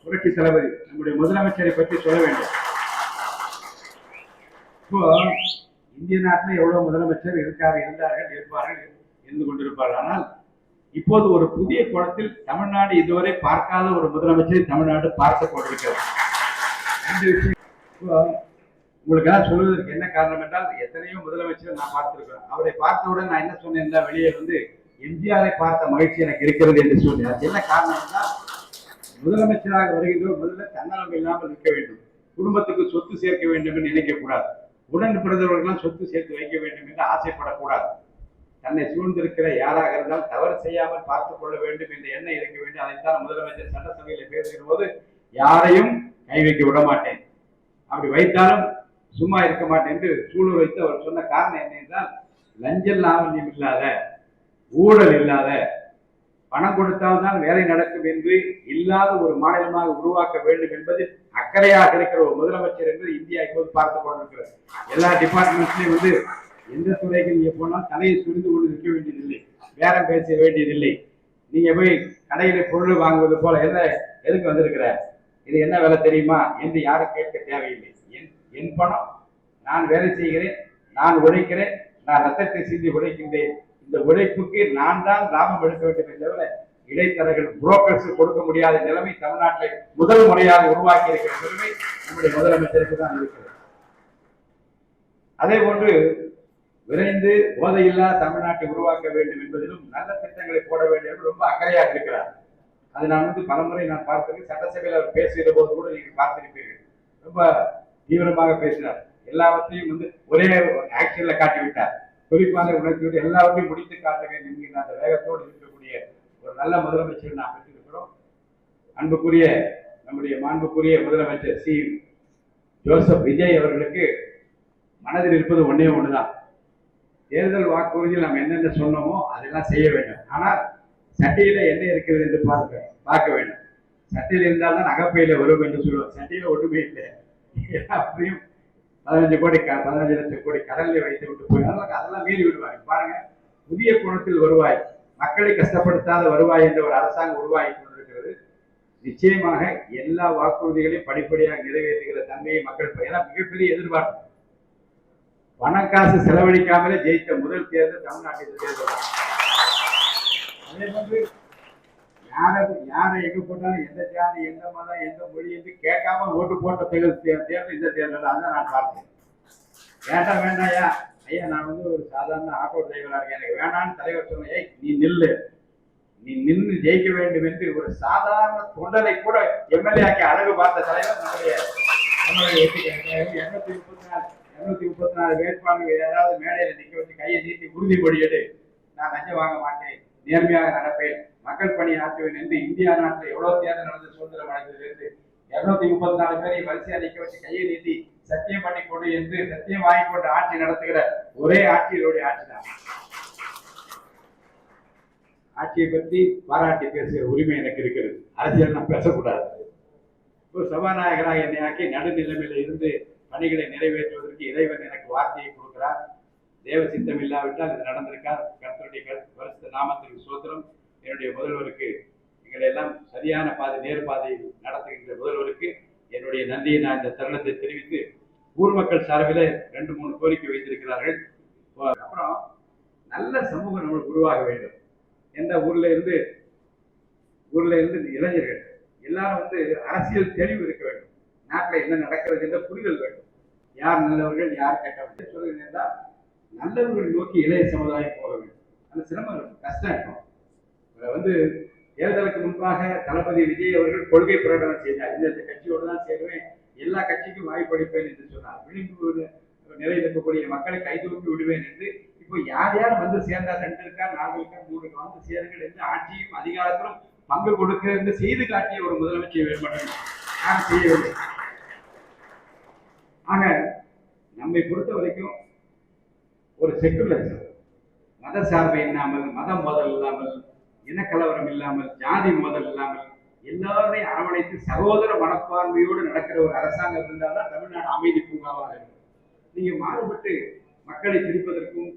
புரட்சி தளபதி நம்முடைய முதலமைச்சரை பற்றி சொல்ல வேண்டும். இப்போ இந்திய நாட்டில் எவ்வளவு முதலமைச்சர் இருந்தார்கள், இருப்பார்கள், இருந்து கொண்டிருப்பார்கள். ஆனால் இப்போது ஒரு புதிய கோணத்தில் தமிழ்நாடு இதுவரை பார்க்காத ஒரு முதலமைச்சரை தமிழ்நாடு பார்த்துக் கொண்டிருக்கிறது. உங்களுக்காக சொல்வதற்கு என்ன காரணம் என்றால், எத்தனையோ முதலமைச்சர் நான் பார்த்திருக்கிறேன். அவரை பார்த்தவுடன் நான் என்ன சொன்னேன், வெளியே வந்து எம்ஜிஆரை பார்த்த மகிழ்ச்சி எனக்கு இருக்கிறது என்று சொன்னேன். அது என்ன காரணம் என்றால், முதலமைச்சராக வருகின்றோர் முதல்ல தன்னலம் இல்லாமல் இருக்க வேண்டும், குடும்பத்துக்கு சொத்து சேர்க்க வேண்டும் என்று நினைக்கக்கூடாது, உடன் பிறந்தவர்களெல்லாம் சொத்து சேர்த்து வைக்க வேண்டும் என்று ஆசைப்படக்கூடாது. தன்னை சூழ்ந்திருக்கிற யாராக இருந்தால் தவறு செய்யாமல் பார்த்துக் கொள்ள வேண்டும் என்ற எண்ணம் இருக்க வேண்டும். அதைத்தான் முதலமைச்சர் சட்டசபையில் பேசுகிற போது யாரையும் கை வைக்க விட மாட்டேன், அப்படி வைத்தாலும் சும்மா இருக்க மாட்டேன் என்று சூழல் வைத்து அவர் சொன்ன காரணம் என்ன என்றால், லஞ்ச லாவண்யம் இல்லாத, ஊழல் இல்லாத, பணம் கொடுத்தால்தான் வேலை நடக்கும் என்று இல்லாத ஒரு மாநிலமாக உருவாக்க வேண்டும் என்பதில் அக்கறையாக இருக்கிற ஒரு முதலமைச்சர் என்று இந்தியா இப்போது பார்த்துக் கொண்டிருக்கிறது. எல்லா டிபார்ட்மெண்ட்ஸ்லயும் வந்து எந்த துறைக்கு நீங்க போனால் தலையை சுரிந்து கொண்டு நிற்க வேண்டியதில்லை, பேரம் பேச வேண்டியதில்லை. நீங்க போய் கடையில பொருள் வாங்குவது போல எதுக்கு வந்திருக்கிற, இது என்ன வேலை தெரியுமா என்று யாரும் கேட்க தேவையில்லை. என் பணம், நான் வேலை செய்கிறேன், நான் உழைக்கிறேன், நான் ரத்தத்தை சிந்தி உழைக்கின்றேன், இந்த உழைப்புக்கு நான் தான் லாபம் எடுக்க வேண்டும் என்ற இடைத்தரகர்கள், புரோக்கர்ஸ் கொடுக்க முடியாத நிலைமை தமிழ்நாட்டை முதல் முறையாக உருவாக்கி இருக்கிற பெருமை நம்முடைய முதலமைச்சருக்கு தான் இருக்கிறது. அதே போன்று விரைந்து போதையில்லா தமிழ்நாட்டை உருவாக்க வேண்டும் என்பதிலும் நல்ல திட்டங்களை போட வேண்டும் என்று ரொம்ப அக்கறையாக இருக்கிறார். அது நான் வந்து பலமுறை நான் பார்த்திருக்கேன். சட்டசபையில் அவர் பேசுகிற போது கூட நீங்கள் பார்த்திருப்பீர்கள். ரொம்ப தீவிரமாக பேசினார். எல்லாவற்றையும் வந்து ஒரே ஆக்ஷன்ல காட்டிவிட்டார். குறிப்பாக உணர்ச்சியோடு எல்லாவற்றையும் முடித்து காட்ட வேண்டும் என்கிற அந்த வேகத்தோடு இருக்கக்கூடிய ஒரு நல்ல முதலமைச்சர் நாம் பெற்றிருக்கிறோம். அன்புக்குரிய நம்முடைய மாண்புக்குரிய முதலமைச்சர் சி ஜோசப் விஜய் அவர்களுக்கு மனதில் இருப்பது ஒன்னே ஒண்ணுதான். தேர்தல் வாக்குறுதியில் நாம் என்னென்ன சொன்னோமோ அதெல்லாம் செய்ய வேண்டும். ஆனால் சட்டையில என்ன இருக்கிறது என்று பார்க்க வேண்டும். சட்டையில் இருந்தால்தான் அகப்பையில வரும் என்று சொல்லுவோம். சட்டையில ஒன்றுமே இல்லை. அப்படியும் 15 லட்சம் கோடி கடலில் வைத்து விட்டு போய் அதெல்லாம் மீறி விடுவாங்க. பாருங்க, புதிய கோணத்தில் வருவாய், மக்களை கஷ்டப்படுத்தாத வருவாய் என்ற ஒரு அரசாங்கம் உருவாகி கொண்டிருக்கிறது. நிச்சயமாக எல்லா வாக்குறுதிகளையும் படிப்படியாக நிறைவேற்றுகிற தன்மையை மக்கள் ஏன்னா மிகப்பெரிய எதிர்பார்ப்பு. பணக்காசு செலவழிக்காமலே ஜெயித்த முதல் தேர்தல் தமிழ்நாட்டில் தேர்தல். அதே போன்று யாரை எங்க போட்டாலும் எந்த ஜாதி, எந்த மதம், எந்த மொழி என்று கேட்காம ஓட்டு போட்ட தேர்தல் இந்த தேர்தல் தான் நான் பார்த்தேன். வேண்டாம் வேண்டாயா ஐயா, நான் வந்து ஒரு சாதாரண ஆட்டோ டிரைவரா இருக்கேன், எனக்கு வேணான்னு தலைவர் சொன்னேன். நீ நில்லு, நீ நின்று ஜெயிக்க வேண்டும் என்று ஒரு சாதாரண தொண்டரை கூட எம்எல்ஏ ஆக்கி அழகு பார்த்த தலைவர் நம்முடைய 234 வேட்பாளர்கள் ஏதாவது மேடையில் நிற்க வச்சு கையை நீட்டி உறுதிமொழி எடு, நான் லஞ்சம் வாங்க மாட்டேன், நேர்மையாக நடப்பேன், மக்கள் பணி ஆற்றுவேன் என்று இந்தியா நாட்டில் எவ்வளவு தேர்தல் நடந்து சுதந்திரம் அடைந்ததிலிருந்து 234 பேரை வரிசையா நிற்க வச்சு கையை நீட்டி சத்தியம் பண்ணி கொடு என்று சத்தியம் வாங்கி கொண்டு ஆட்சி நடத்துகிற ஒரே ஆட்சியினுடைய ஆட்சி தான். ஆட்சியை பற்றி பாராட்டி பேசுகிற உரிமை எனக்கு இருக்கிறது. அரசியல் நான் பேசக்கூடாது. ஒரு சபாநாயகராக என்னை ஆக்கி நடுநிலைமையில இருந்து பணிகளை நிறைவேற்றுவதற்கு இறைவன் எனக்கு வார்த்தையை கொடுக்கிறார். தேவ சித்தம் இல்லாவிட்டால் இது நடந்திருக்கார். கர்த்தருடைய பரிசுத்த நாமத்திற்கு ஸ்தோத்திரம். என்னுடைய முதல்வருக்கு, எங்களை எல்லாம் சரியான பாதை, நேர் பாதையில் நடத்துகின்ற முதல்வருக்கு என்னுடைய நன்றியை நான் இந்த தருணத்தை தெரிவித்து, ஊர் மக்கள் சார்பில் 2-3 கோரிக்கை வைத்திருக்கிறார்கள். அப்புறம் நல்ல சமூகம் நம்மளுக்கு உருவாக வேண்டும். எந்த ஊர்ல இருந்து இளைஞர்கள் எல்லாரும் வந்து அரசியல் தெளிவு இருக்க வேண்டும். நாட்டில் என்ன நடக்கிறது என்ற புரிதல் வேண்டும். யார் நல்லவர்கள், யார் கெட்டவர்கள் சொல்லுங்கள். நல்லவர்கள் நோக்கி இளைய சமுதாயம் போக வேண்டும். அந்த சிரமம் இருக்கும், கஷ்டம் இருக்கும். வந்து தேர்தலுக்கு முன்பாக தளபதி விஜய் அவர்கள் கொள்கை பிரகடனம் செய்தார். இந்த கட்சியோடு தான் சேருவேன், எல்லா கட்சிக்கும் வாய்ப்பளிப்பேன் என்று சொன்னார். விழிப்பு நிலையில் இருக்கக்கூடிய மக்களை கைதூக்கி விடுவேன் என்று இப்போ யார் யார் வந்து சேர்ந்தார், 2 இருக்கா, 4 இருக்கா, 3 வந்து சேருங்கள் என்று ஆட்சியும் அதிகாரத்திலும் பங்கு கொடுக்க என்று செய்து காட்டிய ஒரு முதலமைச்சர் வேட்பாளர் யாரும் செய்யவில்லை. ஆக நம்மை பொறுத்த வரைக்கும் ஒரு செக்குலரிசம், மத சார்பு இல்லாமல், மத மோதல் இல்லாமல், இனக்கலவரம் இல்லாமல், ஜாதி மோதல் இல்லாமல் எல்லாரையும் அரவணைத்து சகோதர மனப்பான்மையோடு நடக்கிற ஒரு அரசாங்கம் இருந்தால்தான் தமிழ்நாடு அமைதி பூங்காவாக இருக்கும். நீங்க மாறுபட்டு மக்களை பிரிப்பதற்கும்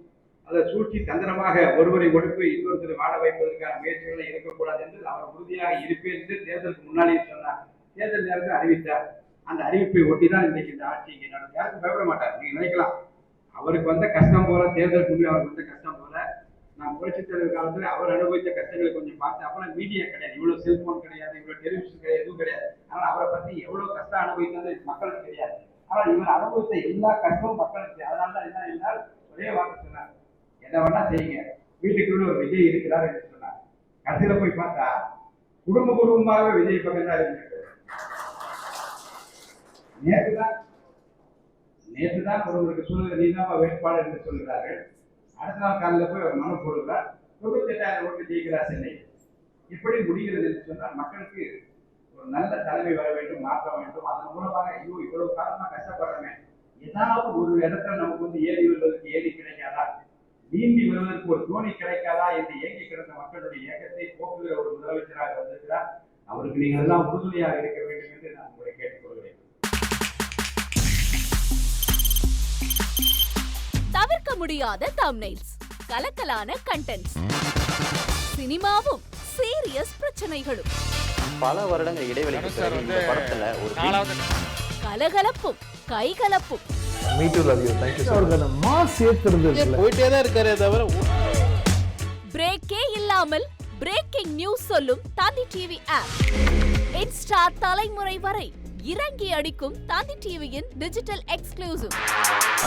அதை சூழ்ச்சி தந்திரமாக ஒருவரை ஒடுப்பி இன்னொருத்தரை வாழ வைப்பதற்கான முயற்சிகளை இருக்கக்கூடாது என்று அவர் உறுதியாக இருப்பேன் என்று தேர்தலுக்கு முன்னாலேயே சொன்னார். தேர்தல் நேரத்தில் அறிவித்தார். அந்த அறிவிப்பை ஒட்டி தான் இன்றைக்கு இந்த ஆட்சி இங்கே நடக்கும். யாருக்கும் பயப்பட மாட்டார். நீங்க நினைக்கலாம் அவருக்கு வந்த கஷ்டம் போல, தேர்தல் முன்னே அவருக்கு வந்த கஷ்டம் போல, நான் புரட்சித் தலைவர் காலத்தில் அவர் அனுபவித்த கஷ்டங்களை கொஞ்சம் பார்த்து, அப்பெல்லாம் மீடியா கிடையாது, இவ்வளவு செல்போன் கிடையாது, இவ்வளவு டெலிவிஷன் கிடையாது, எதுவும் கிடையாது. ஆனால் அவரை பத்தி எவ்வளவு கஷ்டம் அனுபவித்தது மக்களுக்கு தெரியாது. ஆனால் இவர் அனுபவித்த எல்லா கஷ்டமும் மக்களுக்கு. அதனால தான் என்ன என்றால் ஒரே வார்த்தை சொன்னார், என்ன வேணா செய்யுங்க, வீட்டுக்குள்ள ஒரு விஜய் இருக்கிறார் என்று சொன்னார். கடைசியில போய் பார்த்தா குடும்பமாக விஜய் பக்கம் தான் இருக்கு. நேற்றுதான் ஒருவருக்கு சொல்லுகிற நீதாமா வேட்பாளர் என்று சொல்கிறார்கள். அடுத்த நாள் காலையில் போய் அவர் மனு போடுகிறார். 98,000 ஓட்டு ஜெயிக்கிறார் சென்னை. எப்படி முடிகிறது என்று சொன்னால் மக்களுக்கு ஒரு நல்ல தலைமை வர வேண்டும், மாற்ற வேண்டும். அதன் மூலமாக ஐயோ இவ்வளவு காலமா கஷ்டப்படுறமே, ஏதாவது ஒரு இடத்துல நமக்கு வந்து ஏறி வருவதற்கு ஏறி கிடைக்காதா, நீந்தி வருவதற்கு ஒரு தோணி கிடைக்காதா என்று ஏங்கி கிடந்த மக்களுடைய இயக்கத்தை போக்குகிற ஒரு முதலமைச்சராக வந்திருக்கிறார். அவருக்கு நீங்கள் எல்லாம் உறுதுணையாக இருக்க வேண்டும் என்று நான் உங்களை கேட்டுக்கொள்கிறேன். தவிர்க்க முடியாத தம்ப்நெயில்ஸ், கலக்கலான கண்டென்ட்ஸ், சினிமாவும் சீரியஸ் பிரச்சனைகளும், பல வருடங்கள் இடைவெளிக்கு பிறகு இந்த படத்துல ஒரு கலகலப்பும் கைகலப்பும், போயிட்டே தான் இருக்காரே தவிர பிரேக்கே இல்லாமல் பிரேக்கிங் நியூஸ் சொல்லும் தந்தி டிவி ஆப். இன்ஸ்டா தலைமுறை வரை இறங்கி அடிக்கும் தந்தி டிவியின் டிஜிட்டல் எக்ஸ்க்ளூசிவ்.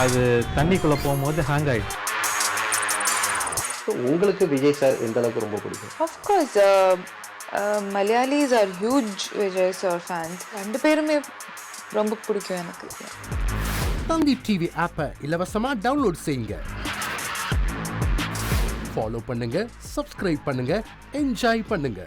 அது தண்ணிக்குள்ள போகும்போது ஹேங் ஆயிடுச்சு. உங்களுக்கு விஜய் சார் எந்த அளவுக்கு ரொம்ப பிடிக்கும்? Of course, Malayalis are huge Vijay sir fans. ரெண்டு பேருமே ரொம்ப பிடிக்கும் எனக்கு. தந்தி டிவி ஆப்பை இலவசமா டவுன்லோட் செய்யுங்க, ஃபாலோ பண்ணுங்க, சப்ஸ்கிரைப் பண்ணுங்க, என்ஜாய் பண்ணுங்க.